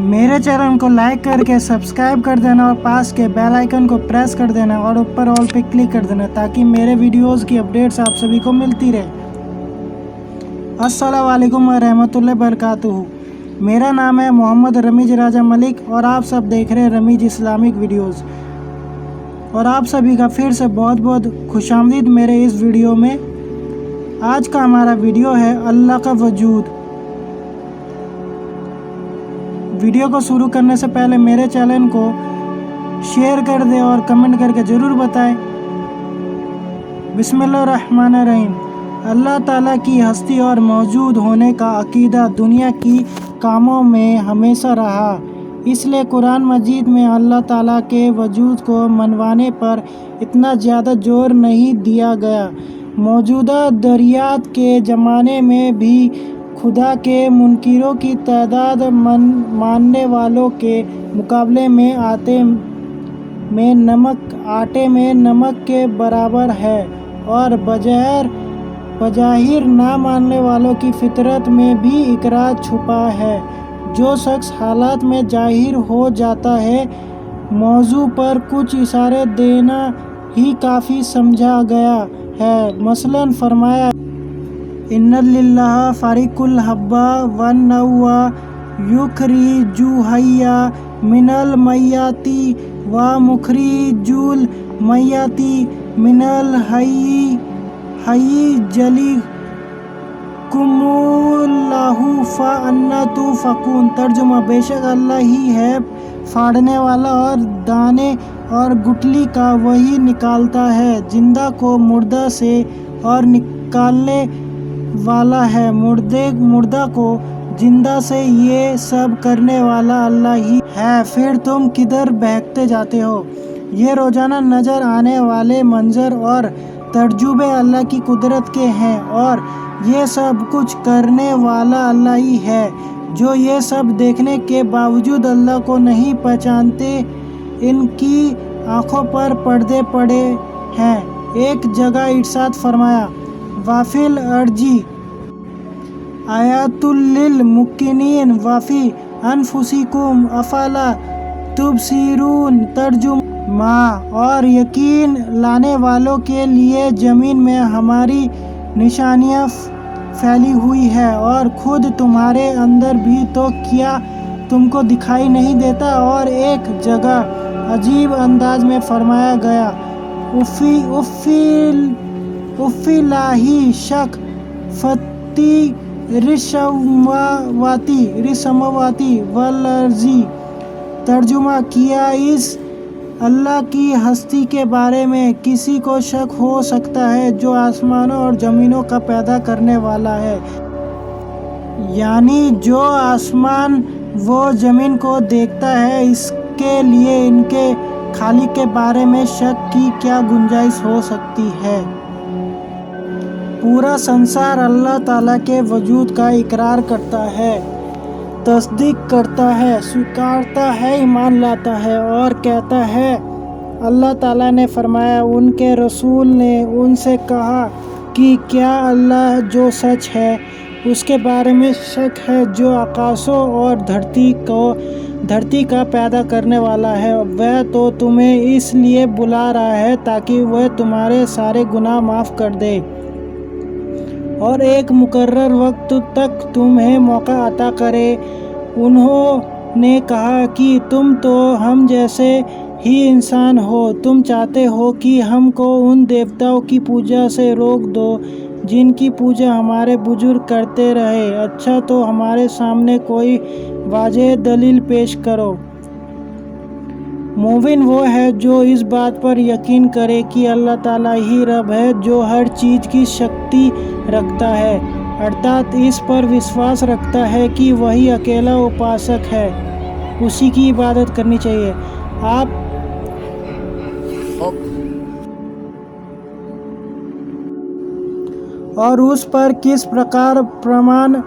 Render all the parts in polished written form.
मेरे चैनल को लाइक करके सब्सक्राइब कर देना और पास के बेल आइकन को प्रेस कर देना और ऊपर ऑल पे क्लिक कर देना ताकि मेरे वीडियोस की अपडेट्स आप सभी को मिलती रहे। अस्सलाम वालेकुम व रहमतुल्लाहि बरकातुहू। मेरा नाम है मोहम्मद रमीज राजा मलिक और आप सब देख रहे हैं रमीज इस्लामिक वीडियोस। और आप सभी का फिर से बहुत बहुत खुशामदीद मेरे इस वीडियो में। आज का हमारा वीडियो है अल्लाह का वजूद। वीडियो को शुरू करने से पहले मेरे चैनल को शेयर कर दे और कमेंट करके ज़रूर बताएं। बिस्मिल्लाहिर्रहमानिर्रहीम। अल्लाह ताला की हस्ती और मौजूद होने का अकीदा दुनिया की कामों में हमेशा रहा, इसलिए कुरान मजीद में अल्लाह ताला के वजूद को मनवाने पर इतना ज़्यादा जोर नहीं दिया गया। मौजूदा दरियात के ज़माने में भी खुदा के मुनकिरों की तादाद मानने वालों के मुकाबले में आटे में नमक के बराबर है और बज़ाहिर ना मानने वालों की फितरत में भी इकरार छुपा है। जो शख्स हालात में जाहिर हो जाता है, मौजू पर कुछ इशारे देना ही काफ़ी समझा गया है। मसलन फरमाया, इन्नलिल्लाह फारिकुल हब्बा वन नवा युखरिजु हय्या मिनल मय्याती व मुखरिजुल मय्याती मिनल हय्यी जली कुमुल्लाहु फ़अन्ना तुफ़कून। तर्जुमा, बेशक अल्लाह ही है फाड़ने वाला और दाने और गुठली का वही निकालता है, जिंदा को मुर्दा से और निकालने वाला है मुर्दा को जिंदा से। ये सब करने वाला अल्लाह ही है। फिर तुम किधर बहकते जाते हो? ये रोज़ाना नज़र आने वाले मंजर और तर्जुबे अल्लाह की कुदरत के हैं और ये सब कुछ करने वाला अल्लाह ही है। जो ये सब देखने के बावजूद अल्लाह को नहीं पहचानते, इनकी आँखों पर पर्दे पड़े हैं। एक जगह इरशाद फरमाया, वाफिल अर्जी आयातुल लिल मुक्किनीन वाफी अनफुसिकुम अफला तुबसिरून। तर्जुमा, और यकीन लाने वालों के लिए ज़मीन में हमारी निशानियाँ फैली हुई है और खुद तुम्हारे अंदर भी तो क्या तुमको दिखाई नहीं देता। और एक जगह अजीब अंदाज में फरमाया गया, उफ़्फ़ी लाही शक फती रिसमवाती वलर्जी। तर्जुमा किया, इस अल्लाह की हस्ती के बारे में किसी को शक हो सकता है जो आसमानों और ज़मीनों का पैदा करने वाला है। यानी जो आसमान वो ज़मीन को देखता है, इसके लिए इनके खालिक के बारे में शक की क्या गुंजाइश हो सकती है। पूरा संसार अल्लाह ताला के वजूद का इकरार करता है, तस्दीक करता है, स्वीकारता है, ईमान लाता है और कहता है। अल्लाह ताला ने फरमाया, उनके रसूल ने उनसे कहा कि क्या अल्लाह जो सच है उसके बारे में शक है, जो आकाशों और धरती का पैदा करने वाला है। वह तो तुम्हें इसलिए बुला रहा है ताकि वह तुम्हारे सारे गुनाह माफ़ कर दे और एक मुकर्रर वक्त तक तुम्हें मौका अता करे। उन्होंने कहा कि तुम तो हम जैसे ही इंसान हो, तुम चाहते हो कि हमको उन देवताओं की पूजा से रोक दो जिनकी पूजा हमारे बुजुर्ग करते रहे। अच्छा, तो हमारे सामने कोई वाज़ेह दलील पेश करो। मोमिन वो है जो इस बात पर यकीन करे कि अल्लाह ताला ही रब है जो हर चीज़ की शक्ति रखता है, अर्थात इस पर विश्वास रखता है कि वही अकेला उपासक है, उसी की इबादत करनी चाहिए। आप और उस पर किस प्रकार प्रमाण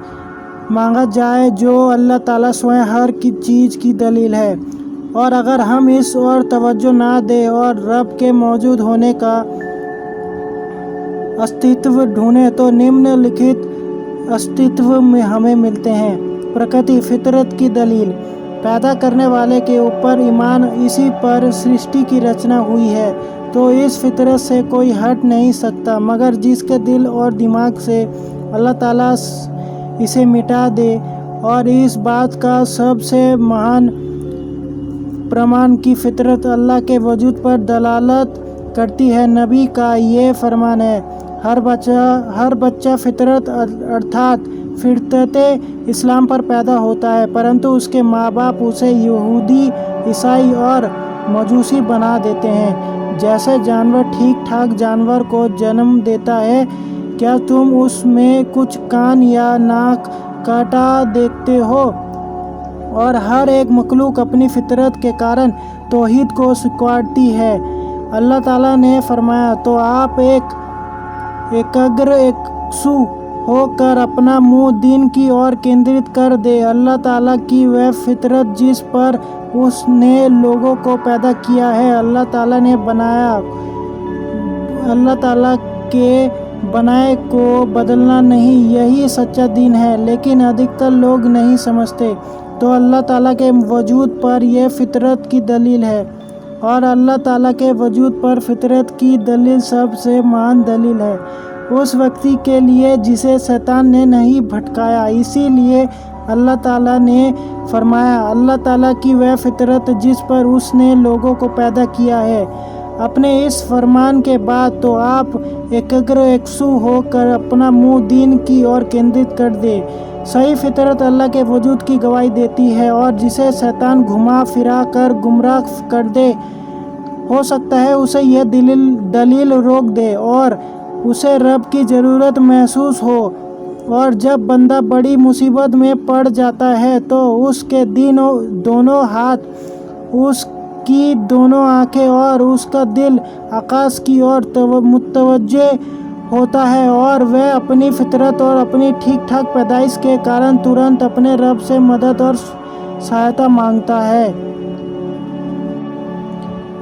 मांगा जाए जो अल्लाह ताला स्वयं हर चीज़ की दलील है। और अगर हम इस और तवज्जो ना दें और रब के मौजूद होने का अस्तित्व ढूंढें तो निम्नलिखित अस्तित्व में हमें मिलते हैं। प्रकृति फितरत की दलील, पैदा करने वाले के ऊपर ईमान, इसी पर सृष्टि की रचना हुई है। तो इस फितरत से कोई हट नहीं सकता, मगर जिसके दिल और दिमाग से अल्लाह ताला इसे मिटा दे। और इस बात का सबसे महान प्रमाण की फितरत अल्लाह के वजूद पर दलालत करती है। नबी का ये फरमान है, हर बच्चा फितरत अर्थात फितरत इस्लाम पर पैदा होता है, परंतु उसके माँ बाप उसे यहूदी, ईसाई और मजूसी बना देते हैं। जैसे जानवर ठीक ठाक जानवर को जन्म देता है, क्या तुम उसमें कुछ कान या नाक काटा देखते हो? और हर एक मखलूक अपनी फितरत के कारण तौहीद को स्वीकारती है। अल्लाह ताला ने फरमाया, तो आप एकसु होकर अपना मुंह दीन की ओर केंद्रित कर दे। अल्लाह ताला की वह फितरत जिस पर उसने लोगों को पैदा किया है, अल्लाह ताला के बनाए को बदलना नहीं, यही सच्चा दीन है, लेकिन अधिकतर लोग नहीं समझते। तो अल्लाह ताला के वजूद पर यह फितरत की दलील है, और अल्लाह ताला के वजूद पर फितरत की दलील सबसे महान दलील है उस व्यक्ति के लिए जिसे शैतान ने नहीं भटकाया। इसीलिए अल्लाह ताला ने फरमाया, अल्लाह ताला की वह फितरत जिस पर उसने लोगों को पैदा किया है। अपने इस फरमान के बाद तो आप एकसु होकर अपना मुंह दीन की ओर केंद्रित कर दे। सही फितरत अल्लाह के वजूद की गवाही देती है, और जिसे शैतान घुमा फिरा कर गुमराह कर दे, हो सकता है उसे यह दलील रोक दे और उसे रब की ज़रूरत महसूस हो। और जब बंदा बड़ी मुसीबत में पड़ जाता है तो उसके दोनों हाथ, उसकी दोनों आंखें और उसका दिल आकाश की ओर मुतवज्जे होता है, और वह अपनी फितरत और अपनी ठीक ठाक पैदाइश के कारण तुरंत अपने रब से मदद और सहायता मांगता है।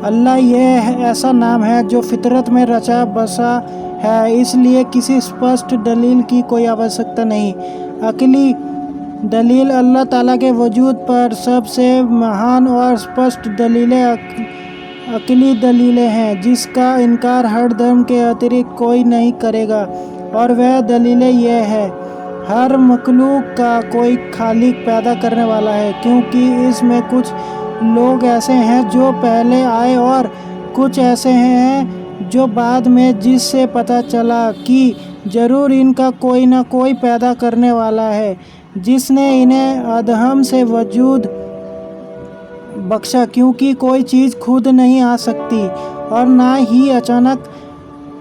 अल्लाह यह ऐसा नाम है जो फितरत में रचा बसा है, इसलिए किसी स्पष्ट दलील की कोई आवश्यकता नहीं। अकली दलील अल्लाह ताला के वजूद पर सबसे महान और स्पष्ट दलीलें अकली दलीलें हैं, जिसका इनकार हर धर्म के अतिरिक्त कोई नहीं करेगा। और वह दलीलें यह है, हर मखलूक का कोई खालिक पैदा करने वाला है, क्योंकि इसमें कुछ लोग ऐसे हैं जो पहले आए और कुछ ऐसे हैं जो बाद में, जिससे पता चला कि ज़रूर इनका कोई ना कोई पैदा करने वाला है, जिसने इन्हें अधहम से वजूद बख्शा। क्योंकि कोई चीज़ खुद नहीं आ सकती और ना ही अचानक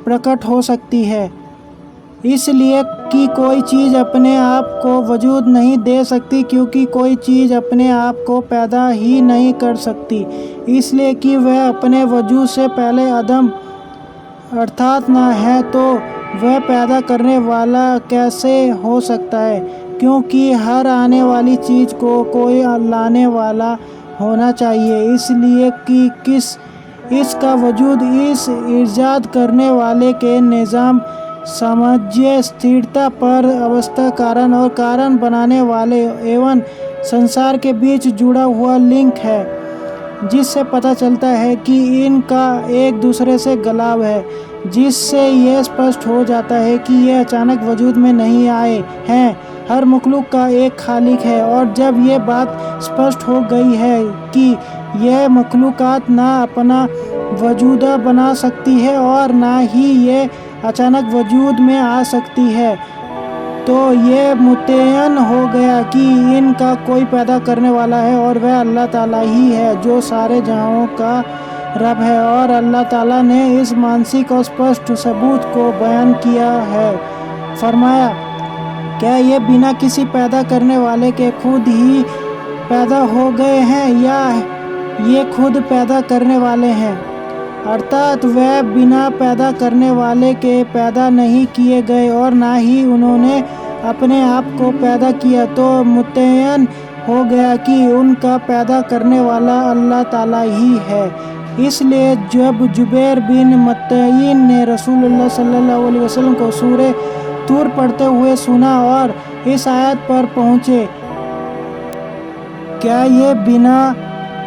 प्रकट हो सकती है, इसलिए कि कोई चीज़ अपने आप को वजूद नहीं दे सकती, क्योंकि कोई चीज़ अपने आप को पैदा ही नहीं कर सकती, इसलिए कि वह अपने वजूद से पहले अदम अर्थात ना है, तो वह पैदा करने वाला कैसे हो सकता है? क्योंकि हर आने वाली चीज़ को कोई लाने वाला होना चाहिए, इसलिए कि इसका वजूद इस ईजाद करने वाले के निज़ाम साम्राज्य स्थिरता पर अवस्था कारण और कारण बनाने वाले एवं संसार के बीच जुड़ा हुआ लिंक है, जिससे पता चलता है कि इनका एक दूसरे से गलाव है, जिससे यह स्पष्ट हो जाता है कि ये अचानक वजूद में नहीं आए हैं। हर मखलूक का एक खालिक है, और जब ये बात स्पष्ट हो गई है कि यह मखलूकात ना अपना वजूदा बना सकती है और ना ही ये अचानक वजूद में आ सकती है, तो ये मुतय्यन हो गया कि इनका कोई पैदा करने वाला है, और वह अल्लाह ताला ही है जो सारे जहां का रब है। और अल्लाह ताला ने इस मानसिक और स्पष्ट सबूत को बयान किया है। फरमाया, क्या ये बिना किसी पैदा करने वाले के खुद ही पैदा हो गए हैं, या ये खुद पैदा करने वाले हैं? अर्थात वह बिना पैदा करने वाले के पैदा नहीं किए गए और ना ही उन्होंने अपने आप को पैदा किया, तो मुतय्यन हो गया कि उनका पैदा करने वाला अल्लाह ताला ही है। इसलिए जब जुबैर बिन मुतय्यिन ने रसूलुल्लाह सल्लल्लाहु अलैहि वसल्लम को सूरह तूर पढ़ते हुए सुना और इस आयत पर पहुँचे क्या ये बिना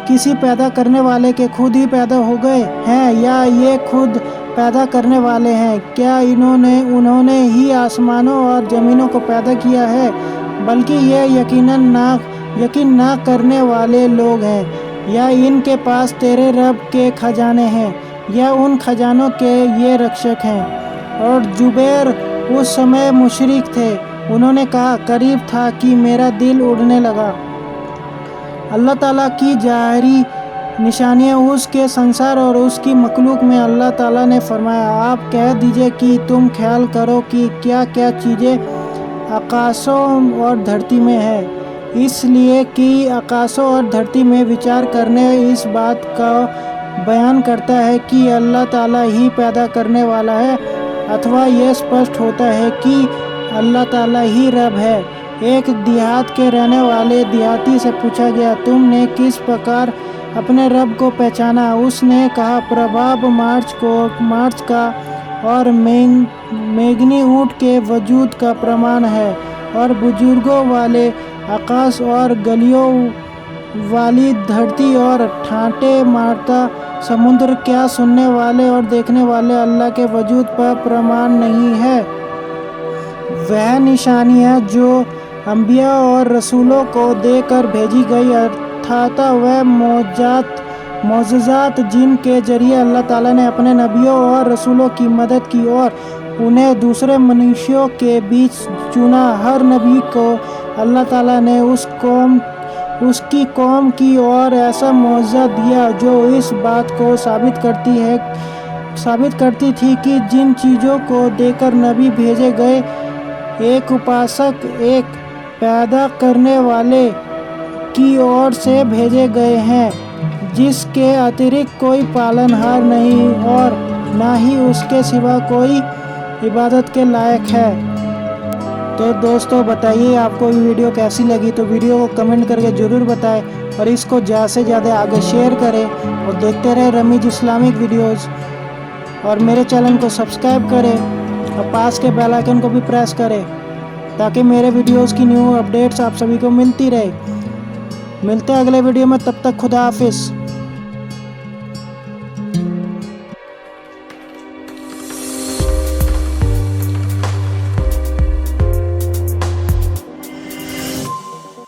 किसी पैदा करने वाले के खुद ही पैदा हो गए हैं या ये खुद पैदा करने वाले हैं? क्या उन्होंने ही आसमानों और ज़मीनों को पैदा किया है? बल्कि ये यकीन ना करने वाले लोग हैं। या इनके पास तेरे रब के खजाने हैं या उन खजानों के ये रक्षक हैं। और जुबैर उस समय मुशरिक थे। उन्होंने कहा, करीब था कि मेरा दिल उड़ने लगा। अल्लाह ताला की ज़ाहिरी निशानियाँ उसके संसार और उसकी मखलूक में। अल्लाह ताला ने फरमाया, आप कह दीजिए कि तुम ख्याल करो कि क्या क्या चीज़ें आकाशों और धरती में है, इसलिए कि आकाशों और धरती में विचार करने इस बात का बयान करता है कि अल्लाह ताला ही पैदा करने वाला है, अथवा यह स्पष्ट होता है कि अल्लाह ताला ही रब है। एक देहात के रहने वाले देहाती से पूछा गया, तुमने किस प्रकार अपने रब को पहचाना? उसने कहा, प्रभाव मार्च का और मेघनी ऊँट के वजूद का प्रमाण है, और बुजुर्गों वाले आकाश और गलियों वाली धरती और ठाटे मारता समुद्र क्या सुनने वाले और देखने वाले अल्लाह के वजूद पर प्रमाण नहीं है? वह निशानियाँ जो अंबिया और रसूलों को देकर भेजी गई, अर्थात वह मौजज़ात जिनके जरिए अल्लाह ताला ने अपने नबियों और रसूलों की मदद की और उन्हें दूसरे मनुष्यों के बीच चुना। हर नबी को अल्लाह ताला ने उसकी कौम की और ऐसा मौजज़ा दिया जो इस बात को साबित करती थी कि जिन चीज़ों को देकर नबी भेजे गए, एक उपासक, एक पैदा करने वाले की ओर से भेजे गए हैं, जिसके अतिरिक्त कोई पालनहार नहीं और ना ही उसके सिवा कोई इबादत के लायक है। तो दोस्तों बताइए आपको ये वीडियो कैसी लगी? तो वीडियो को कमेंट करके ज़रूर बताएं और इसको ज़्यादा से ज़्यादा आगे शेयर करें और देखते रहे रमीज इस्लामिक वीडियोज़। और मेरे चैनल को सब्सक्राइब करें और पास के बेल आइकन को भी प्रेस करें ताकि मेरे वीडियोज़ की न्यू अपडेट्स आप सभी को मिलती रहे। मिलते हैं अगले वीडियो में, तब तक खुदा हाफिज़।